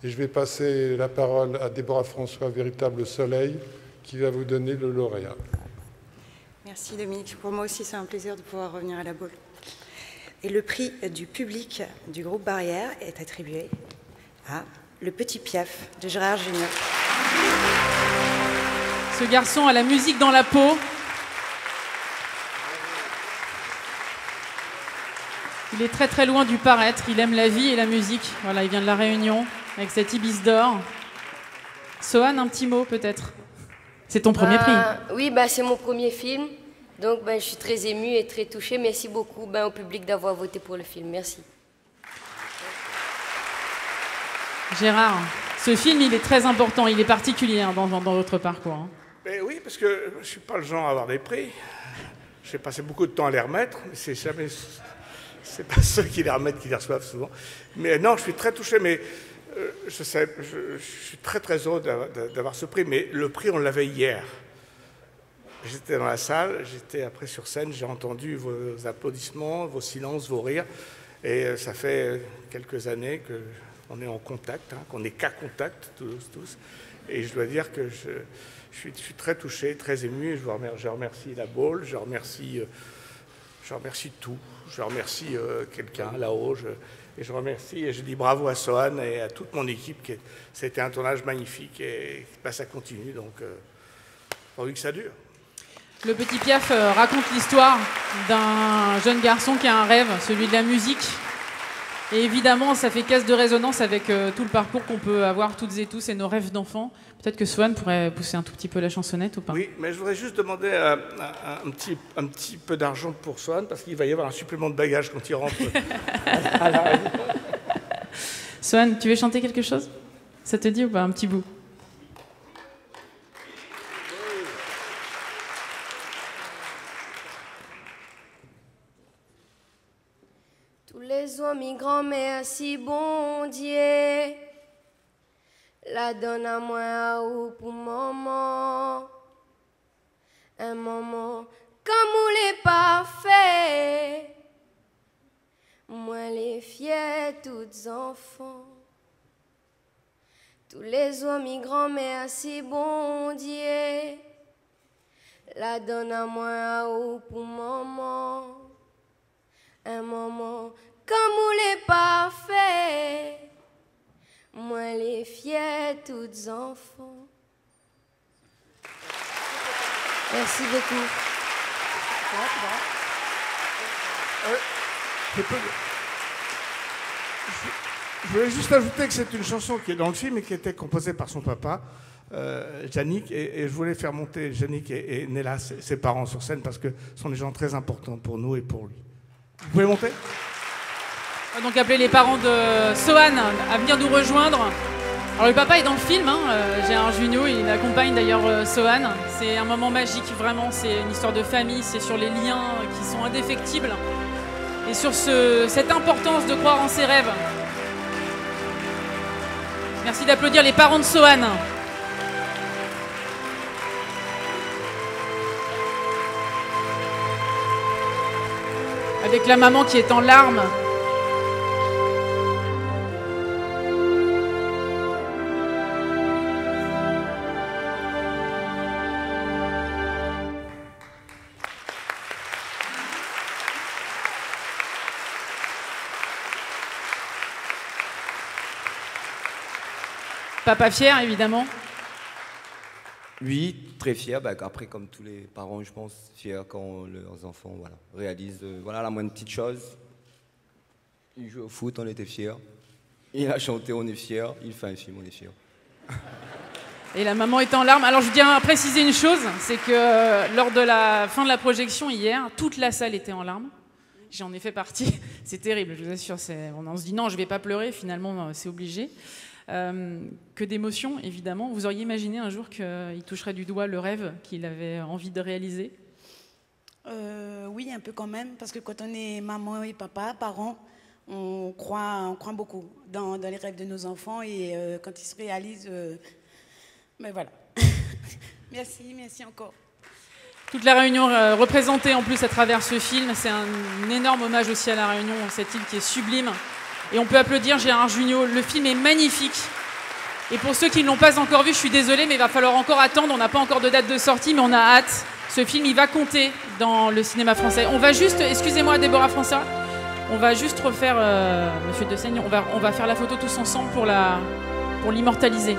Et je vais passer la parole à Déborah François, véritable soleil, qui va vous donner le lauréat. Merci Dominique. Pour moi aussi, c'est un plaisir de pouvoir revenir à la Baule. Et le prix du public du groupe Barrière est attribué à Le Petit Piaf de Gérard Jugnot. Ce garçon a la musique dans la peau. Il est très très loin du paraître. Il aime la vie et la musique. Voilà, il vient de La Réunion avec cette Ibis d'or. Sohan, un petit mot peut-être. C'est ton premier prix. Oui, c'est mon premier film. Donc je suis très émue et très touchée. Merci beaucoup au public d'avoir voté pour le film. Merci. Gérard, ce film, il est très important. Il est particulier dans votre parcours. Mais oui, parce que je ne suis pas le genre à avoir des prix. J'ai passé beaucoup de temps à les remettre, mais c'est pas ceux qui les remettent qui les reçoivent souvent. Mais non, je suis très touché, mais je suis très très heureux d'avoir ce prix. Mais le prix, on l'avait hier. J'étais dans la salle, j'étais après sur scène, j'ai entendu vos applaudissements, vos silences, vos rires. Et ça fait quelques années qu'on est en contact, qu'on n'est qu'à contact, tous. Et je dois dire que je suis très touché, très ému. Et je remercie la Baule, je remercie tout. Je remercie quelqu'un là-haut. Et je remercie et je dis bravo à Sohan et à toute mon équipe. C'était un tournage magnifique et ça continue. Donc, pourvu que ça dure. Le Petit Piaf raconte l'histoire d'un jeune garçon qui a un rêve, celui de la musique. Et évidemment, ça fait caisse de résonance avec tout le parcours qu'on peut avoir toutes et tous et nos rêves d'enfants. Peut-être que Sohan pourrait pousser un tout petit peu la chansonnette ou pas? Oui, mais je voudrais juste demander un petit peu d'argent pour Sohan parce qu'il va y avoir un supplément de bagages quand il rentre à la radio. Sohan, tu veux chanter quelque chose? Ça te dit ou pas? Un petit bout. Les amis grand-mère si bon Dieu la donne à moi ou pour maman un moment comme on l'est parfait moi les fiers toutes enfants tous les amis grand-mère si bon Dieu la donne à moi ou pour maman un moment comme on l'est parfait, moi les fiers toutes enfants. Merci beaucoup. Je voulais juste ajouter que c'est une chanson qui est dans le film et qui était composée par son papa, Yannick, et je voulais faire monter Yannick et Nella, ses parents, sur scène parce que ce sont des gens très importants pour nous et pour lui. Vous pouvez monter ? On va donc appeler les parents de Sohan à venir nous rejoindre. Alors le papa est dans le film, Gérard Jugnot, il accompagne d'ailleurs Sohan. C'est un moment magique, vraiment, c'est une histoire de famille, c'est sur les liens qui sont indéfectibles et sur cette importance de croire en ses rêves. Merci d'applaudir les parents de Sohan. Avec la maman qui est en larmes. Papa fier, évidemment. Oui, très fier. Après, comme tous les parents, je pense, fiers quand leurs enfants réalisent la moindre petite chose. Il joue au foot, on était fiers. Il a chanté, on est fiers. Il fait un film, on est fiers. Et la maman est en larmes. Alors, je tiens à préciser une chose, c'est que lors de la fin de la projection hier, toute la salle était en larmes. J'en ai fait partie. C'est terrible, je vous assure. On se dit non, je ne vais pas pleurer. Finalement, c'est obligé. Que d'émotions, évidemment. Vous auriez imaginé un jour qu'il toucherait du doigt le rêve qu'il avait envie de réaliser? Oui, un peu quand même, parce que quand on est maman et papa, parents, on croit beaucoup dans les rêves de nos enfants et quand ils se réalisent, mais voilà. Merci encore. Toute la Réunion représentée en plus à travers ce film, c'est un énorme hommage aussi à la Réunion, cette île qui est sublime. Et on peut applaudir Gérard Jugnot. Le film est magnifique. Et pour ceux qui ne l'ont pas encore vu, je suis désolée, mais il va falloir encore attendre. On n'a pas encore de date de sortie, mais on a hâte. Ce film, il va compter dans le cinéma français. On va juste, excusez-moi Déborah François, on va juste refaire, Monsieur Dessaigne, on va faire la photo tous ensemble pour l'immortaliser.